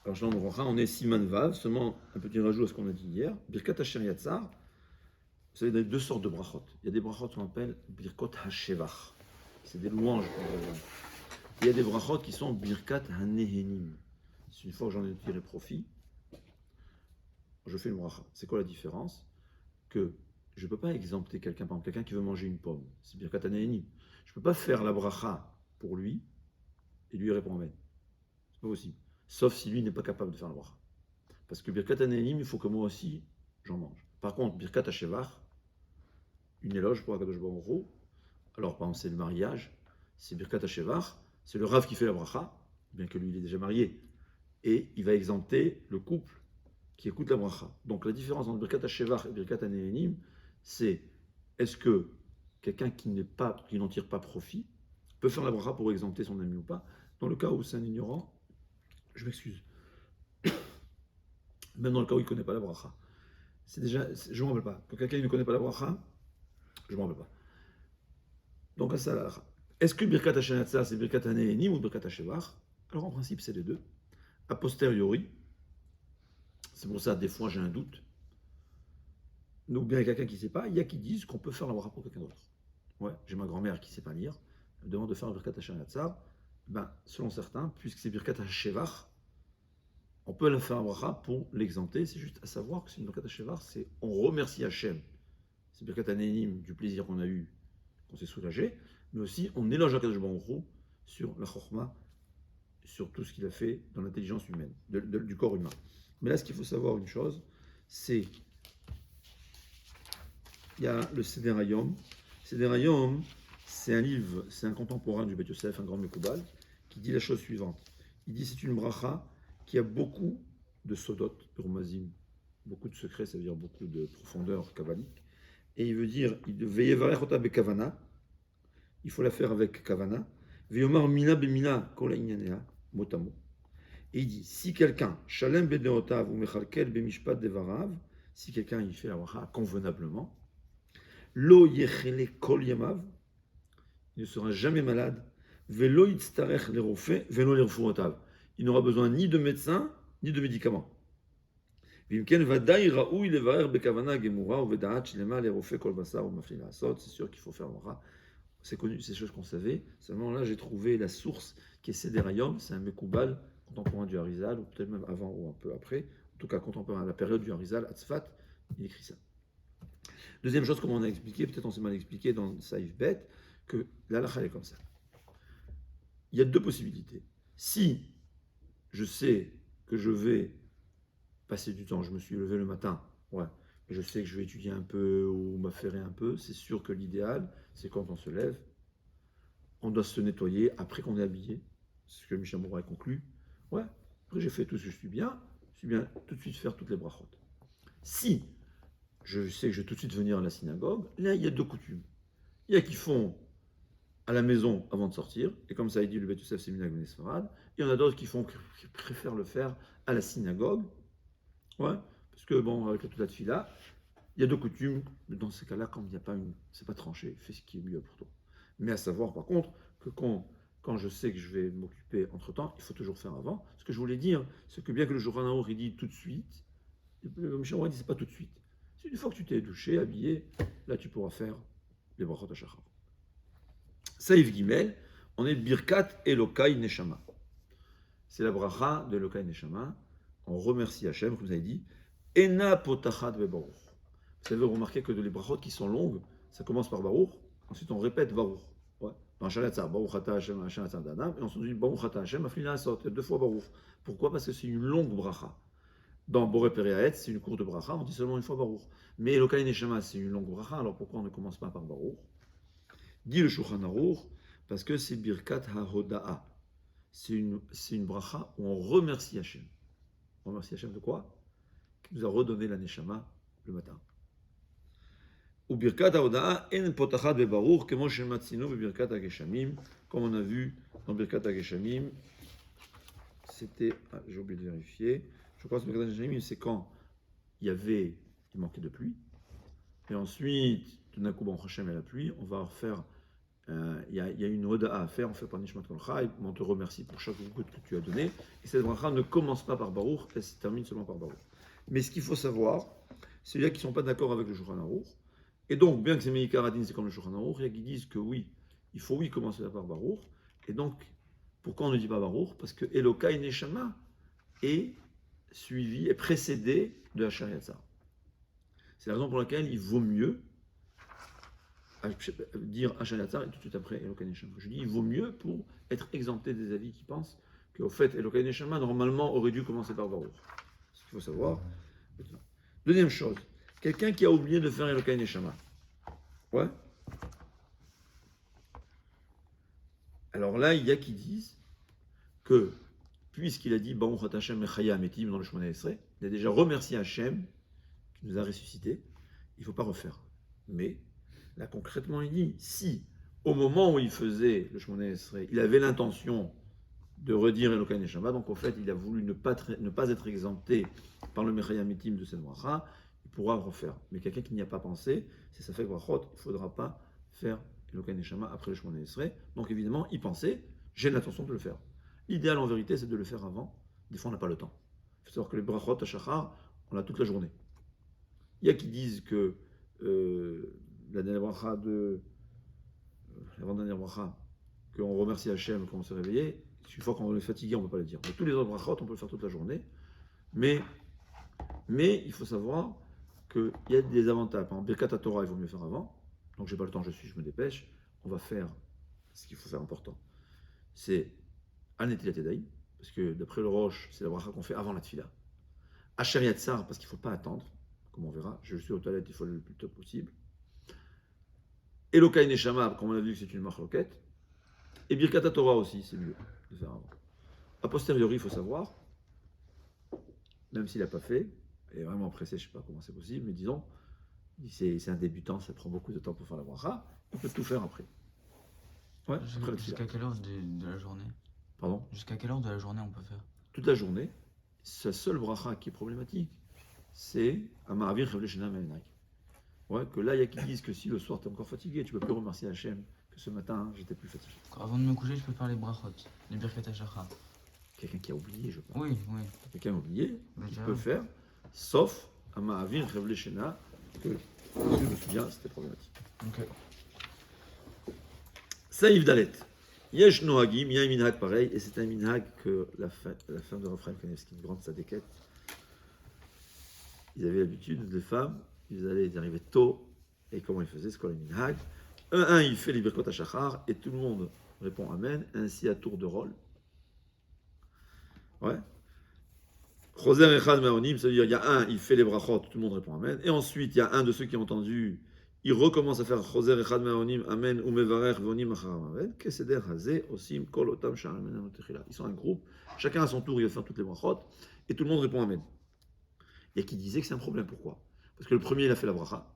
Alors, Shalom Rocha, on est Siman Vav, seulement un petit rajout à ce qu'on a dit hier. Birkat Asher Yatzar, vous savez, il y a deux sortes de brachot. Il y a des brachot qu'on appelle Birkot HaShevach. C'est des louanges. Il y a des brachot qui sont Birkat HaNehenim. C'est une fois que j'en ai tiré profit, je fais une bracha. C'est quoi la différence? Que je ne peux pas exempter quelqu'un, par exemple, quelqu'un qui veut manger une pomme. C'est Birkat HaNehenim. Je ne peux pas faire la bracha pour lui et lui répondre Amen. C'est pas possible. Sauf si lui n'est pas capable de faire la bracha. Parce que Birkat HaNehenim, il faut que moi aussi, j'en mange. Par contre, Birkat HaShevach, une éloge pour Akadosh Baruch Hu. Alors, par exemple, c'est le mariage, c'est Birkat HaShevach, c'est le Rav qui fait la bracha, bien que lui, il est déjà marié, et il va exempter le couple qui écoute la bracha. Donc, la différence entre Birkat HaShevach et Birkat HaNehenim, c'est est-ce que quelqu'un qui n'en tire pas profit peut faire la bracha pour exempter son ami ou pas? Dans le cas où c'est un ignorant, je m'excuse. Même dans le cas où il ne connaît pas la bracha. Je ne m'en rappelle pas. Quand quelqu'un ne connaît pas la bracha, je ne m'en rappelle pas. Donc, à ça, est-ce que Birkat HaShanatza, c'est Birkat HaNehenim ou Birkat HaShevach? Alors, en principe, c'est les deux. A posteriori, c'est pour ça, des fois, j'ai un doute. Donc, bien, il y a quelqu'un qui ne sait pas, il y a qui disent qu'on peut faire la bracha pour quelqu'un d'autre. Ouais, j'ai ma grand-mère qui ne sait pas lire, elle me demande de faire Birkat HaShanatza. Ben, selon certains, puisque c'est Birkat HaShevach, on peut la faire la bracha pour l'exempter. C'est juste à savoir que c'est une Birkat HaShevach, c'est on remercie Hachem. C'est Birkat HaNehenim du plaisir qu'on a eu, qu'on s'est soulagé, mais aussi on éloge Akadosh Baruch Hu sur la chorma, sur tout ce qu'il a fait dans l'intelligence humaine, du corps humain. Mais là, ce qu'il faut savoir une chose, c'est il y a le Seder Hayom. Seder Hayom, c'est un livre, c'est un contemporain du Beit Yosef, un grand Mekoubal, qui dit la chose suivante. Il dit c'est une bracha qui a beaucoup de sodot, de romazim, beaucoup de secrets, ça veut dire beaucoup de profondeur kabbalique. Et il veut dire, il faut la faire avec kavana. Ve'yomar mina bemina kol inyanea, mot à mot. Et il dit, si quelqu'un, shalem bedeotav ou mechalkel bemishpat devarav, si quelqu'un il fait la bracha convenablement, lo yechele kol yamav, il ne sera jamais malade, ve'lo yitztarech lerofe, ve'lo lerfuotav. Il n'aura besoin ni de médecin, ni de médicaments. C'est sûr qu'il faut faire bracha. C'est connu, c'est chose qu'on savait. Seulement là, j'ai trouvé la source qui est Seder Hayom. C'est un Mekoubal contemporain du Harizal, ou peut-être même avant ou un peu après. En tout cas, contemporain à la période du Harizal, à Tzfat, il écrit ça. Deuxième chose, comme on a expliqué, peut-être on s'est mal expliqué dans Saïf Bet, que l'halakha est comme ça. Il y a deux possibilités. Si je sais que je vais passer du temps, je me suis levé le matin, ouais, je sais que je vais étudier un peu ou m'affairer un peu, c'est sûr que l'idéal, c'est quand on se lève, on doit se nettoyer après qu'on est habillé. C'est ce que Michel Moura a conclu. Ouais, après j'ai fait tout ce que je suis bien tout de suite faire toutes les brachot. Si je sais que je vais tout de suite venir à la synagogue, là il y a deux coutumes. Il y a qui font à la maison avant de sortir, et comme ça a dit le Beit Yosef, c'est Minhag Ben Sfarad. Il y en a d'autres qui préfèrent le faire à la synagogue. Ouais, parce que bon, avec toute la tefila, il y a deux coutumes. Dans ces cas-là, quand il n'y a pas c'est pas tranché, fais ce qui est mieux pour toi. Mais à savoir, par contre, que quand je sais que je vais m'occuper entre-temps, il faut toujours faire avant. Ce que je voulais dire, c'est que bien que le Shulchan Aruch il dit tout de suite, le Mishnah dit c'est pas tout de suite. C'est une fois que tu t'es douché, habillé, là tu pourras faire les brachot hashachar. Saïf Gimel, on est Birkat Elokai Neshama. C'est la bracha de Elokai Neshama. On remercie Hachem, comme vous avez dit. Ena potachat bebaruch. Vous savez, remarquez que les brachot qui sont longues, ça commence par Baruch, ensuite on répète Baruch. Ouais. Dans Shalatzar, Baruch Ata Hashem, Shalatzar Danam, et ensuite on dit Baruch Ata Hashem, Aflina Asot, deux fois Baruch. Pourquoi? Parce que c'est une longue bracha. Dans Boré Pereaet, c'est une courte bracha, on dit seulement une fois Baruch. Mais Elokai Neshama, c'est une longue bracha, alors pourquoi on ne commence pas par Baruch? Dit le Shulchan Aruch, parce que c'est Birkat HaHoda'a. C'est une bracha où on remercie Hashem. On remercie Hashem de quoi? Qui nous a redonné la Neshama le matin. Ou Birkat HaHoda'a en potachat bebaruch, kemo shematzinu bebirkat HaGeshamim, comme on a vu dans Birkat HaGeshamim. C'était, j'ai oublié de vérifier, je crois que Birkat HaGeshamim, c'est quand il manquait de pluie, et ensuite, tout d'un coup, bon, Hashem et la pluie, on va faire il y a une hoda à faire, on fait par Nishmat Kol Chai, on te remercie pour chaque goutte que tu as donné. Et cette bracha ne commence pas par Baruch, elle se termine seulement par Baruch. Mais ce qu'il faut savoir, c'est qu'il y a qui ne sont pas d'accord avec le Shulchan Aruch. Et donc, bien que c'est Meikaradin, c'est comme le Shulchan Aruch, il y a qui disent que oui, il faut commencer par Baruch. Et donc, pourquoi on ne dit pas Baruch? Parce que Elokai Neshama est suivi, est précédé de Asher Yatzar. C'est la raison pour laquelle il vaut mieux dire Asher Yatzar et tout de suite après Elokai Neshama. Je dis il vaut mieux pour être exempté des avis qui pensent qu'au fait Elokai Neshama normalement aurait dû commencer par Baruch. Ce qu'il faut savoir. Deuxième chose, quelqu'un qui a oublié de faire Elokai Neshama. Ouais. Alors là, il y a qui disent que puisqu'il a dit Baruch Hashem Mechaya Metim dans le Shemona Esrei, il a déjà remercié Hashem qui nous a ressuscités. Il ne faut pas refaire. Mais là concrètement, il dit si au moment où il faisait le Shemona Esrei, il avait l'intention de redire Elokai Neshama, donc au fait, il a voulu ne pas être exempté par le Mechaya Metim de cette bracha, il pourra refaire. Mais quelqu'un qui n'y a pas pensé, c'est ça fait brachot, il ne faudra pas faire Elokai Neshama après le Shemona Esrei. Donc évidemment, il pensait, j'ai l'intention de le faire. L'idéal en vérité, c'est de le faire avant. Des fois, on n'a pas le temps. Il faut savoir que les brachot à Shachar, on a toute la journée. Il y a qui disent que la dernière bracha l'avant-dernière bracha, qu'on remercie Hachem quand on s'est réveillé, une fois qu'on est fatigué, on ne peut pas le dire. Mais tous les autres brachot, on peut le faire toute la journée. Mais il faut savoir qu'il y a des avantages. Par exemple, Birkat Torah, il vaut mieux faire avant. Donc, j'ai pas le temps, je me dépêche. On va faire ce qu'il faut faire important. C'est Al-Netilat Yadayim, parce que d'après le Roche, c'est la bracha qu'on fait avant la tefila. Asher Yatzar, parce qu'il ne faut pas attendre, comme on verra. Je suis aux toilettes, il faut aller le plus tôt possible. Elokai Neshama, comme on a vu que c'est une marloquette. Et Birkat Torah aussi, c'est mieux de faire avant. A posteriori, il faut savoir, même s'il n'a pas fait, il est vraiment pressé, je ne sais pas comment c'est possible, mais disons, c'est un débutant, ça prend beaucoup de temps pour faire la bracha, on peut tout faire après. Ouais, après jusqu'à quelle heure de la journée? Pardon? Jusqu'à quelle heure de la journée on peut faire? Toute la journée. Sa seule bracha qui est problématique, c'est Amaravir Revleshena Menak. Ouais, que là, il y a qui disent que si le soir tu es encore fatigué, tu ne peux plus remercier Hachem, que ce matin, j'étais plus fatigué. Avant de me coucher, je peux faire les brachot, les birkat hashachar. Quelqu'un qui a oublié, je pense. Oui. Quelqu'un a oublié, Mais il peut faire, sauf Amaravir Revleshena, que si je me souviens, c'était problématique. Ok. Saïf Dalet. Yesh Nohagim, il y a un minhag pareil, et c'est un minhag que la femme de Raphaël Kanevski, une grande sadéquette, ils avaient l'habitude, les femmes, ils arrivaient tôt, et comment ils faisaient, c'est quoi le minhag? Un, il fait les birkot hashachar, et tout le monde répond Amen, ainsi à tour de rôle. Ouais. Choser echad me'onim, ça veut dire, il y a un, il fait les brachot, tout le monde répond Amen, et ensuite, il y a un de ceux qui ont entendu, il recommence à faire Choser echad me'onim, Amen, ou mevarech, ve'onim acharam Amen, keseder hazeh, osim, kol otam sha'ar Amen, anotechila. Ils sont un groupe, chacun à son tour, il va faire toutes les brachot, et tout le monde répond Amen. Il y a qui disait que c'est un problème, pourquoi? Parce que le premier, il a fait la bracha.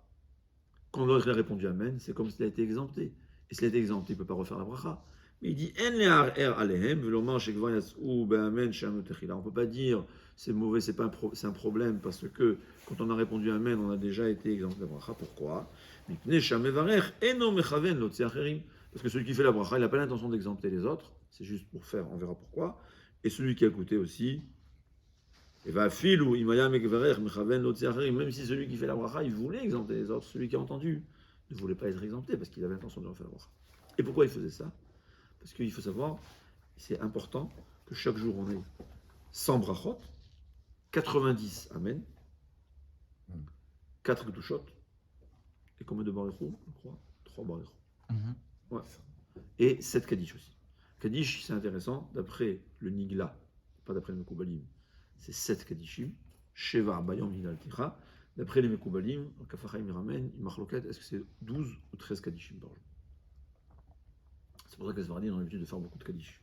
Quand l'autre a répondu Amen, c'est comme s'il a été exempté. Et s'il a été exempté, il ne peut pas refaire la bracha. Mais il dit En le'ar'er alehem, velomar shekvar yatz'u be'amen she'anu techila. On ne peut pas dire c'est mauvais, c'est un problème, parce que quand on a répondu Amen, on a déjà été exempté de la bracha. Pourquoi? Parce que celui qui fait la bracha, il n'a pas l'intention d'exempter les autres. C'est juste pour faire, on verra pourquoi. Et celui qui a écouté aussi. Et va filou, même si celui qui fait la bracha, il voulait exempter les autres, celui qui a entendu ne voulait pas être exempté parce qu'il avait l'intention de refaire la bracha. Et pourquoi il faisait ça? Parce qu'il faut savoir, c'est important que chaque jour on ait 100 brachot, 90 amen, 4 kedushot, et combien de barichou, je crois 3 barichou. Ouais. Et 7 kaddish aussi. Kaddish, c'est intéressant, d'après le Nigla, pas d'après le Mekoubalim, c'est 7 Kadishim, Sheva, Bayom, Hilal, Ticha. D'après les Mekoubalim, le Kafachaim, il ramène, il marloquette, est-ce que c'est 12 ou 13 Kadishim par jour? C'est pour ça que les Svardim ont l'habitude de faire beaucoup de Kadish.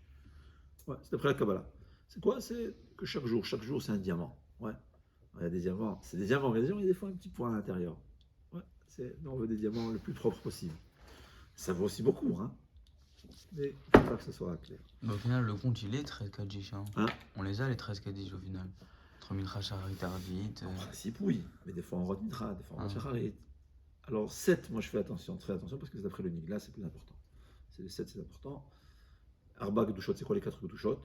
Ouais, c'est d'après la Kabbalah. C'est quoi? C'est que chaque jour, c'est un diamant. Ouais. Il y a des diamants, c'est des diamants, mais il y a des fois un petit point à l'intérieur. Ouais, nous on veut des diamants le plus propre possible. Ça vaut aussi beaucoup, hein. Mais il ne faut pas que ce soit clair. Mais au final, le compte, il est 13 Kaddish. Hein. On les a, les 13 Kaddish, au final. Entre Mincha, Shacharit, Arvit. En principe, oui. Mais des fois, on rate Mincha, des fois, on rate Shacharit. Alors, 7, moi, je fais attention, très attention, parce que c'est d'après le Nigla, c'est plus important. c'est les 7, c'est important. Arba Kedushot, c'est quoi les 4 Kedushot?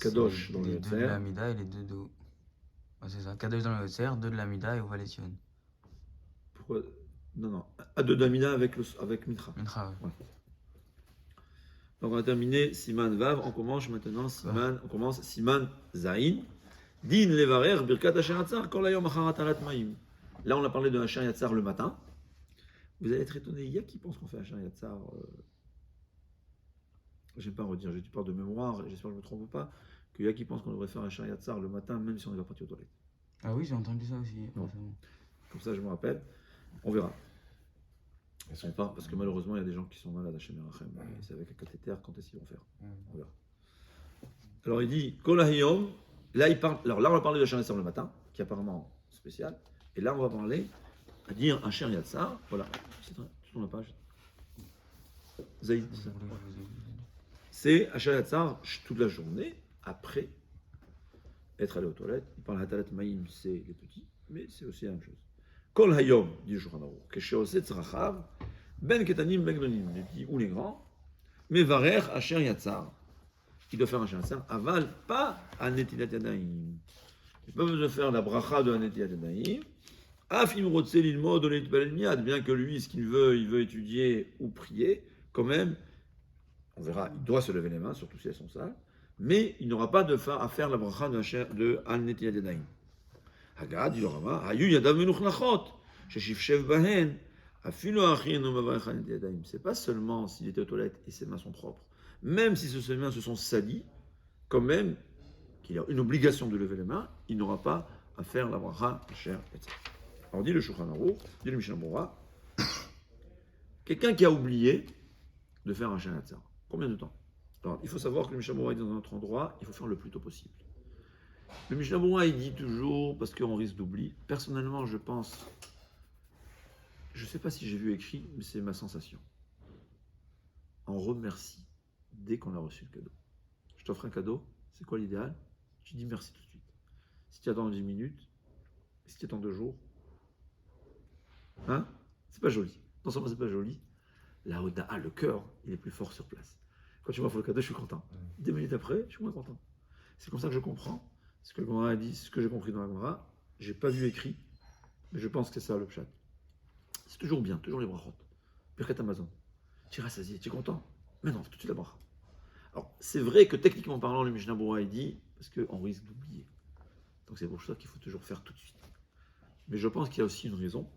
Kadosh dans le les 2 de Yotzer. l'Amida et les 2 de. Ouais, c'est ça. Kadosh dans le Yotzer, 2 de l'Amida et Ovalétion. Pourquoi? Non. A2 d'Amina avec Mitra. Mincha, ouais. Donc on a terminé Siman Vav, on commence maintenant Siman Zain. Din levarer birkat asher yatzar kol hayom acharat arat maim. Là on a parlé de asher yatzar le matin. Vous allez être étonné, il y a qui pense qu'on fait asher yatzar. Je ne vais pas redire, je dis pas de mémoire, j'espère que je ne me trompe pas, qu'il y a qui pense qu'on devrait faire asher yatzar le matin même si on n'est pas parti aux toilettes. Ah oui, j'ai entendu ça aussi. Non. Comme ça je me rappelle, on verra. Ils sont pas, parce que malheureusement il y a des gens qui sont malades à Hashem Yerachem, et c'est avec un cathéter, quand est-ce qu'ils vont faire? On verra. Alors il dit kol hayom. Là, alors là, on va parler de Asher Yatzar le matin, qui est apparemment spécial. Et là, on va parler à dire Asher Yatzar. Voilà, c'est sur la page. Zaïd, c'est Asher Yatzar toute la journée, après être allé aux toilettes. Il parle Hatalat Maïm, c'est les petits, mais c'est aussi la même chose. Kol Hayom, dit le Shulchan Aruch, Kesheoset Tzrachav, Ben Ketanim, Ben Gdonim, les petits ou les grands, mais Varer Asher Yatzar. Il doit faire un Yatzar, aval, pas un Netilat Yadayim. Il peut besoin de faire la bracha de un Netilat Yadayim. Afim Rotse l'ilmod Olet Miad, bien que lui, ce qu'il veut, il veut étudier ou prier, quand même, on verra, il doit se lever les mains, surtout si elles sont sales, mais il n'aura pas à faire la bracha de un Netilat Yadayim. Hagad, il aura Hayu Yadav Menuch Nachot, Sheshivshev Bahen, Afilo Achin Omavach Netilat Yadayim. C'est pas seulement s'il était aux toilettes et ses mains sont propres. Même si ses mains se sont salies, quand même, qu'il a une obligation de lever les mains, il n'aura pas à faire la bracha Asher Yatzar. Alors dit le Shulchan Aruch, dit le Mishnah Berurah, quelqu'un qui a oublié de faire un Asher Yatzar, combien de temps? Alors, il faut savoir que le Mishnah Berurah est dans un autre endroit, il faut faire le plus tôt possible. Le Mishnah Berurah, il dit toujours, parce qu'on risque d'oubli, personnellement, je pense, je ne sais pas si j'ai vu écrit, mais c'est ma sensation. On remercie dès qu'on a reçu le cadeau. Je t'offre un cadeau, c'est quoi l'idéal? Tu dis merci tout de suite. Si tu attends 10 minutes, si tu attends 2 jours, hein? C'est pas joli. Non seulement c'est pas joli, la Oda'a, le cœur, il est plus fort sur place. Quand tu m'offres le cadeau, je suis content. 2 minutes après, je suis moins content. C'est comme ça que je comprends ce que le Gemara a dit, ce que j'ai compris dans la Gemara. J'ai pas vu écrit, mais je pense que c'est ça le pshat. C'est toujours bien, toujours les brachot. Birkat Amazon. Tu es rassasié, tu es content. Mais non, tout de suite la bracha. Alors, c'est vrai que techniquement parlant, le Mishnah Berurah il dit, parce qu'on risque d'oublier. Donc c'est pour ça qu'il faut toujours faire tout de suite. Mais je pense qu'il y a aussi une raison.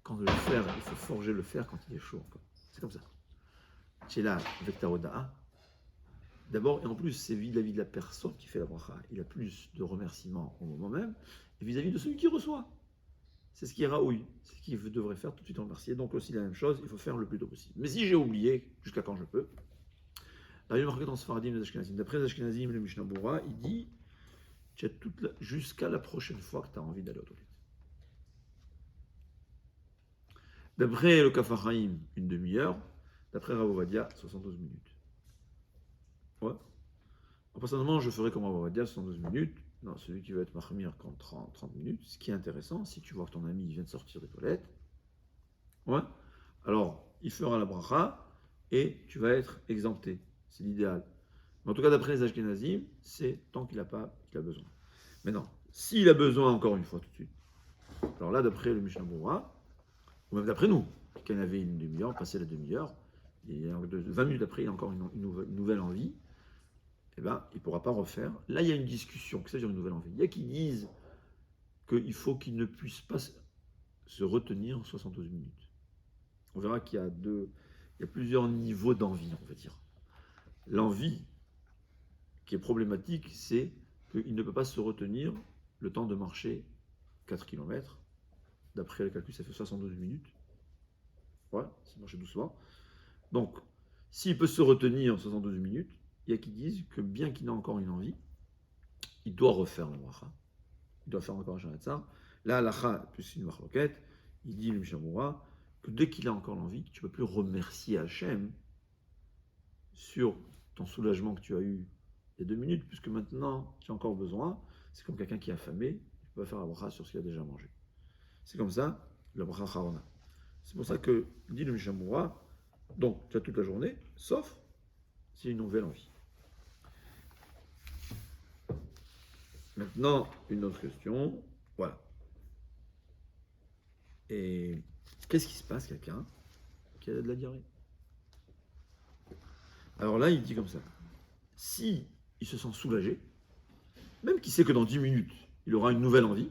Quand le fer, il faut forger le fer quand il est chaud encore. C'est comme ça. Tu es là avec ta Oda'a. D'abord, et en plus, c'est vis-à-vis de la personne qui fait la bracha. Il a plus de remerciements au moment même, et vis-à-vis de celui qui reçoit. C'est ce qui est raoui. C'est ce qu'il devrait faire tout de suite en remercier. Donc aussi la même chose, il faut faire le plus tôt possible. Mais si j'ai oublié, jusqu'à quand je peux, là, il est marqué dans Sfaradim et les Ashkenazim. D'après les Ashkenazim, le Mishnah Berurah, il dit tu as jusqu'à la prochaine fois que tu as envie d'aller aux toilettes. D'après le Kaf HaChaim, une demi-heure. D'après Rav Ovadia, 72 minutes. Ouais. Personnellement, je ferai comme Rav Ovadia, 72 minutes. Non, celui qui veut être mahmir, 30 minutes. Ce qui est intéressant, si tu vois que ton ami vient de sortir des toilettes, ouais, alors il fera la bracha et tu vas être exempté. C'est l'idéal. Mais en tout cas, d'après les Ashkenazim, c'est tant qu'il a besoin. Maintenant, s'il a besoin, encore une fois, tout de suite. Alors là, d'après le Mishnah Berurah, ou même d'après nous, quand il avait une demi-heure, passé la demi-heure, et 20 minutes après, il a encore une nouvelle envie, eh ben, il ne pourra pas refaire. Là, il y a une discussion, que ça veut dire une nouvelle envie. Il y a qui disent qu'il faut qu'il ne puisse pas se retenir 72 minutes. On verra qu'il y a plusieurs niveaux d'envie, on va dire. L'envie qui est problématique, c'est qu'il ne peut pas se retenir le temps de marcher 4 km. D'après le calcul, ça fait 72 minutes. Ouais, c'est marcher doucement. Donc, s'il peut se retenir 72 minutes, il y a qui disent que bien qu'il ait encore une envie, il doit refaire la bracha. Il doit faire encore un Asher Yatzar. Là, l'Acha, plus une marloquette, il dit, le Mishnah Berurah, que dès qu'il a encore l'envie, tu ne peux plus remercier Hachem sur ton soulagement que tu as eu il y a 2 minutes, puisque maintenant, tu as encore besoin. C'est comme quelqu'un qui est affamé, il peut faire la bracha sur ce qu'il a déjà mangé. C'est comme ça, la bracha charona. C'est pour ça que, dit le Mishnah Berurah, donc tu as toute la journée, sauf si une nouvelle envie. Maintenant, une autre question. Voilà. Et qu'est-ce qui se passe, quelqu'un qui a de la diarrhée? Alors là, il dit comme ça. Si il se sent soulagé, même qu'il sait que dans 10 minutes, il aura une nouvelle envie.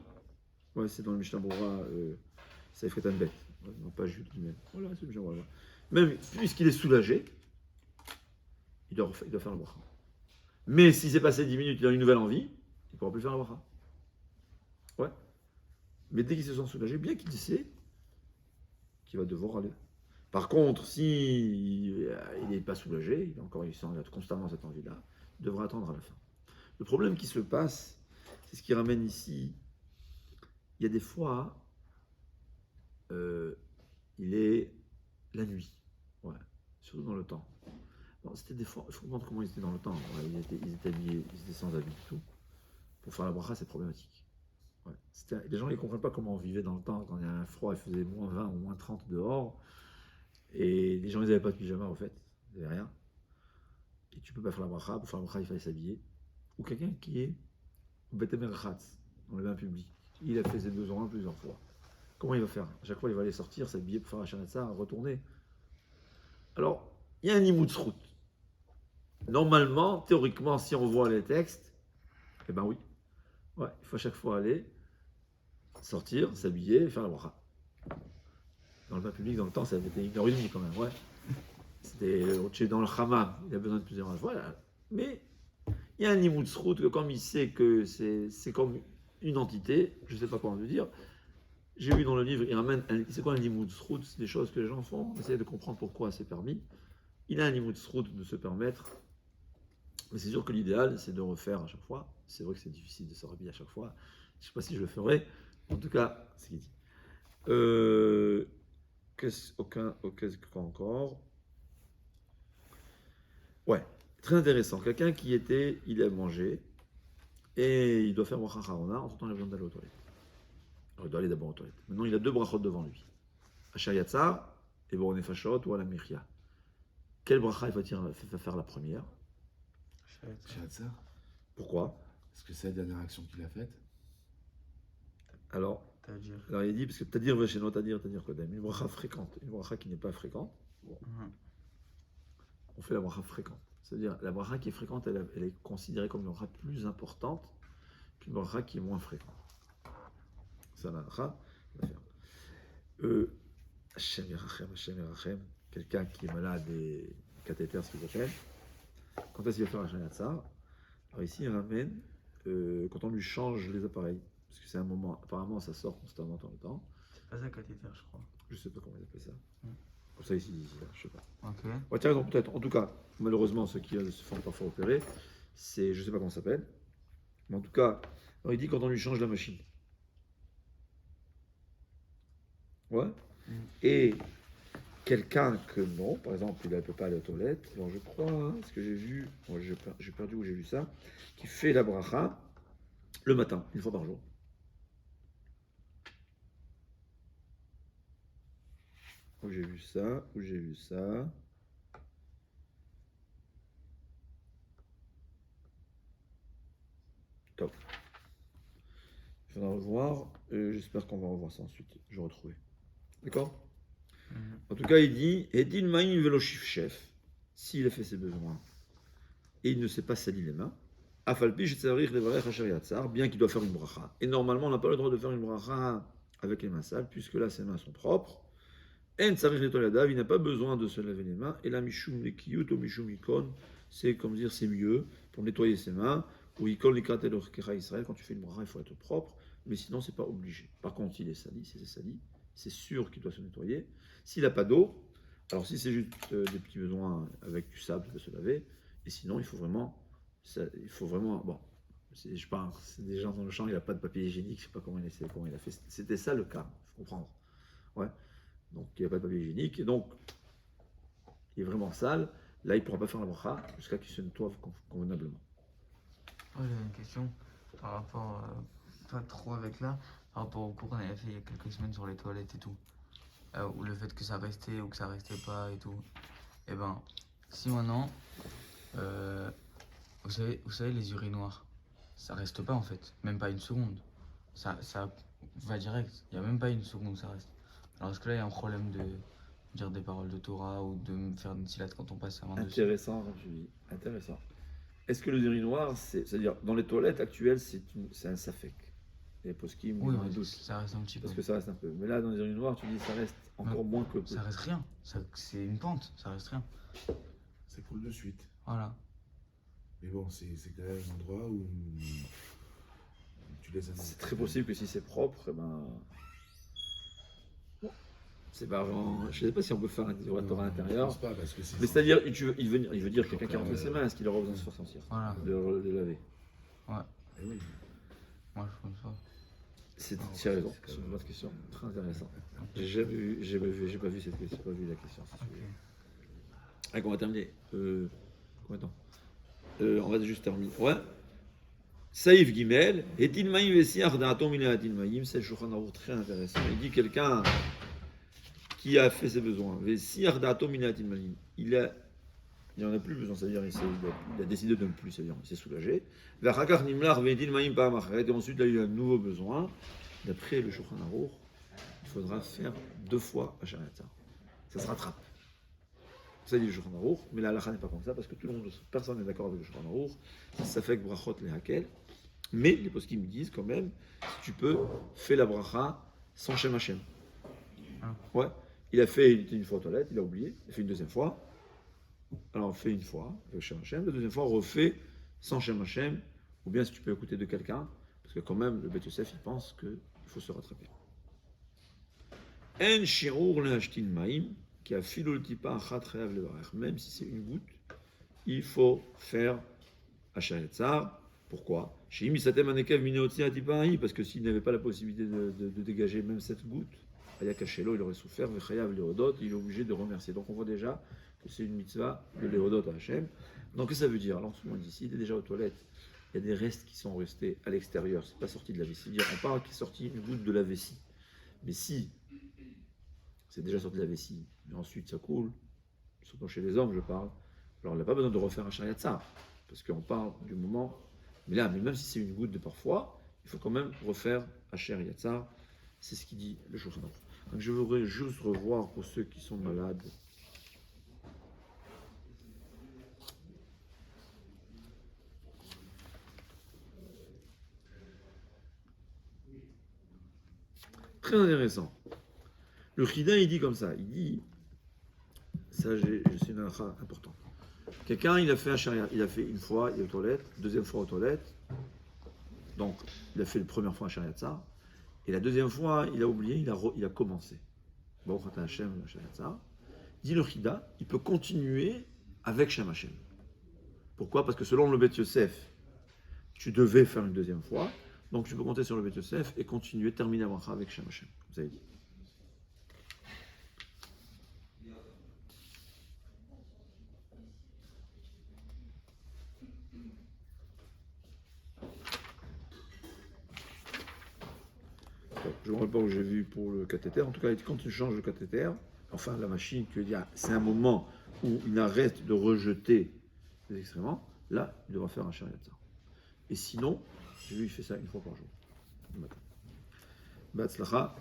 Ouais, c'est dans le Mishnah Berurah, Seif Ketan Bet. Non, pas Jude lui-même. Voilà, c'est le Mishnah Berurah. Même puisqu'il est soulagé, il doit faire le bracha. Mais s'il s'est passé 10 minutes, il a une nouvelle envie, il ne pourra plus faire le bracha. Ouais. Mais dès qu'il se sent soulagé, bien qu'il sait qu'il va devoir aller. Par contre, si il n'est pas soulagé, il sent constamment cette envie-là, il devra attendre à la fin. Le problème qui se passe, c'est ce qui ramène ici. Il y a des fois, il est la nuit, ouais, surtout dans le temps. Bon, c'était des fois, il faut comprendre comment ils étaient dans le temps. Ouais, ils étaient habillés, ils étaient sans habit du tout. Pour faire la bracha, c'est problématique. Ouais. Les gens ne comprennent pas comment on vivait dans le temps, quand il y a un froid, il faisait moins 20 ou moins 30 dehors. Et les gens, ils n'avaient pas de pyjama, en fait. Ils n'avaient rien. Et tu ne peux pas faire la bracha. Pour faire la bracha, il fallait s'habiller. Ou quelqu'un qui est au Beth Merchatz, dans le bain public. Il a fait ses besoins plusieurs fois. Comment il va faire? À chaque fois, il va aller sortir, s'habiller pour faire la Shanatza, retourner. Alors, il y a un Imoutz-Rout. Normalement, théoriquement, si on voit les textes, eh ben oui. Ouais, il faut à chaque fois aller, sortir, s'habiller et faire la bracha. Dans le bain public, dans le temps, ça avait été 1h30 quand même, ouais. C'était dans le hammam, il a besoin de plusieurs heures. Voilà. Mais il y a un Imoutz-Rout que comme il sait que c'est comme une entité, je ne sais pas comment le dire, j'ai vu dans le livre, il ramène, c'est quoi un Imoutz-Rout? C'est des choses que les gens font, on essaie de comprendre pourquoi c'est permis. Il a un Imoutz-Rout de se permettre, mais c'est sûr que l'idéal, c'est de refaire à chaque fois. C'est vrai que c'est difficile de se rhabiller à chaque fois. Je ne sais pas si je le ferai. En tout cas, c'est ce qu'il dit. Qu'est-ce quoi encore? Ouais, très intéressant. Quelqu'un qui il a mangé et il doit faire bracha harona, en tout temps il a besoin d'aller aux toilettes. Alors il doit aller d'abord aux toilettes. Maintenant il a deux brachot devant lui. Asher Yatzar et Borone Fashot ou Ala Mechia. Quel bracha il va faire la première? Shahatzar. Pourquoi? Parce que c'est la dernière action qu'il a faite. Alors il dit, parce que Tadir Vesheno, Tadir Kodem, une bracha fréquente, une bracha qui n'est pas fréquente, bon. On fait la bracha fréquente. C'est-à-dire, la bracha qui est fréquente, elle est considérée comme une bracha plus importante qu'une bracha qui est moins fréquente. C'est la bracha à faire. Hashem Yerachem, quelqu'un qui est malade et cathéter, ce qu'il appelle, quand est-ce qu'il va faire la Shanatzar? Alors ici, il ramène quand on lui change les appareils. Parce que c'est un moment, apparemment ça sort constamment dans le temps. C'est pas ça cathéter, je crois. Je sais pas comment ils appellent ça. Comme ça ici, là, je sais pas. Ok. Ouais, tiens, donc peut-être. En tout cas, malheureusement, ceux qui se font parfois opérer, je sais pas comment ça s'appelle. Mais en tout cas, alors il dit quand on lui change la machine. Ouais. Et quelqu'un que non, par exemple, il ne peut pas aller aux toilettes, alors je crois, hein, ce que j'ai vu, moi j'ai perdu où j'ai vu ça, qui fait la bracha le matin, une fois par jour. Où j'ai vu ça. Top. Il faudra revoir, j'espère qu'on va revoir ça ensuite, je vais retrouver. D'accord? En tout cas, il dit Edin Maïn Velo Chef, s'il a fait ses besoins et il ne s'est pas sali les mains, Afalpi Shetzarich Levarech Asher Yatzar, bien qu'il doit faire une bracha. Et normalement, on n'a pas le droit de faire une bracha avec les mains sales, puisque là, ses mains sont propres. En Tzarich Letoladav, il n'a pas besoin de se laver les mains. Et là, Mishum Lekiyut ou Mishum Ikon, c'est comme dire, c'est mieux pour nettoyer ses mains. Ou Ikon Likat Elorkecha Israël, quand tu fais une bracha, il faut être propre, mais sinon, c'est pas obligé. Par contre, s'il est sali, si c'est sali, c'est sûr qu'il doit se nettoyer. S'il n'a pas d'eau, alors si c'est juste des petits besoins avec du sable, il peut se laver. Et sinon, il faut vraiment, bon, je pense, c'est des gens dans le champ, il n'a pas de papier hygiénique, je ne sais pas comment il a fait. C'était ça le cas, il faut comprendre. Ouais. Donc il n'y a pas de papier hygiénique, et donc il est vraiment sale. Là, il ne pourra pas faire la bracha jusqu'à qu'il se nettoie convenablement. Ouais, j'ai une question par rapport, pas trop avec là, par rapport au cours qu'on avait fait il y a quelques semaines sur les toilettes et tout. ou le fait que ça restait ou que ça restait pas et tout. Et ben, si maintenant, euh, vous savez, les urinoirs, ça reste pas en fait, même pas une seconde. Ça va direct, il n'y a même pas une seconde, ça reste. Alors est-ce que là, il y a un problème de dire des paroles de Torah ou de me faire une silate quand on passe sa main dessus? Intéressant, comme tu dis. Intéressant. Est-ce que les urinoirs, c'est-à-dire dans les toilettes actuelles, c'est un safek. Les poskim, Oui, un mais doute. ça reste un petit peu. Parce que ça reste un peu. Mais là, dans les urinoirs, tu dis ça reste encore moins que peu. Ça reste rien, c'est une pente, ça reste rien. Ça coule de suite. Voilà. Mais bon, c'est quand même un endroit où tu les as. C'est très possible que si c'est propre, eh ben. C'est pas vraiment. Je sais pas si on peut faire un dilatoire à l'intérieur. Je pense pas, parce que c'est. Mais c'est-à-dire, il veut dire quelqu'un qui a rentré ses mains, est-ce qu'il aura besoin de se faire sentir Voilà. de laver. Ouais. Eh oui. Moi, je pense pas. Tu as raison, c'est une bonne question, très intéressant. J'ai pas vu cette question, pas vu la question. Allez, on va terminer. Combien de temps on va juste terminer. Ouais. Saïf Gimel, Etin Maïm Vessiar d'Atom Ilatin Maïm, c'est le Shulchan Aruch très intéressant. Il dit quelqu'un qui a fait ses besoins, Vessiar d'Atom Ilatin Maïm, il en a plus besoin, c'est-à-dire il a décidé de ne plus, c'est-à-dire il s'est soulagé. Et ensuite, il a eu un nouveau besoin. D'après le Shulchan Aruch, il faudra faire 2 fois à Shariatzar. Ça se rattrape. Ça dit le Shulchan Aruch, mais la halakha n'est pas comme ça, parce que personne n'est d'accord avec le Shulchan Aruch. Ça fait que brachot les hakel. Mais les poskim me disent quand même, si tu peux, fais la bracha sans Shem Hashem. Ouais. Il était une fois aux toilettes, il a oublié, il a fait une deuxième fois. Alors on fait une fois avec Shem Hashem, la deuxième fois on refait sans Shem Hashem, ou bien si tu peux écouter de quelqu'un, parce que quand même le Beth Yosef il pense qu'il faut se rattraper. En shi'ur le'ashtin ma'im, qui a filoltipa achat chayav levarech, même si c'est une goutte, il faut faire Hashayat. Pourquoi? Parce que s'il n'avait pas la possibilité de dégager même cette goutte, Ayakashelo, il aurait souffert, Vechayav Leodot, il est obligé de remercier. Donc on voit déjà que c'est une mitzvah de Leodot à Hachem. Donc qu'est-ce que ça veut dire? Alors tout le monde ici, il est déjà aux toilettes, il y a des restes qui sont restés à l'extérieur, c'est pas sorti de la vessie. On parle qu'il est sorti une goutte de la vessie. Mais si c'est déjà sorti de la vessie, mais ensuite ça coule, surtout chez les hommes je parle, alors il n'a pas besoin de refaire un Shariatzar, parce qu'on parle du moment. Mais là, même si c'est une goutte de parfois, il faut quand même refaire Asher Yatzar. C'est ce qu'il dit le Shulchan Aruch. Donc je voudrais juste revoir pour ceux qui sont malades. Très intéressant. Le Chida, il dit comme ça. Il dit, ça c'est une halakha importante. Quelqu'un, il a fait un chariat, il a fait une fois, il est aux toilettes, deuxième fois aux toilettes, donc il a fait la première fois un chariat ça, et la deuxième fois, il a oublié, il a commencé. Bon, quand un Hashem, un chariat ça, dit le Chida, il peut continuer avec Shem Hashem. Pourquoi? Parce que selon le Beth Yosef, tu devais faire une deuxième fois, donc tu peux compter sur le Beth Yosef et continuer, terminer avec Shem Hashem, vous avez dit. Je ne me rappelle pas où j'ai vu pour le cathéter. En tout cas, quand tu changes le cathéter, enfin la machine, tu veux dire, c'est un moment où il arrête de rejeter les excréments, là, il devra faire un chariot. Et sinon, j'ai vu, il fait ça une fois par jour, le matin. Batzlacha,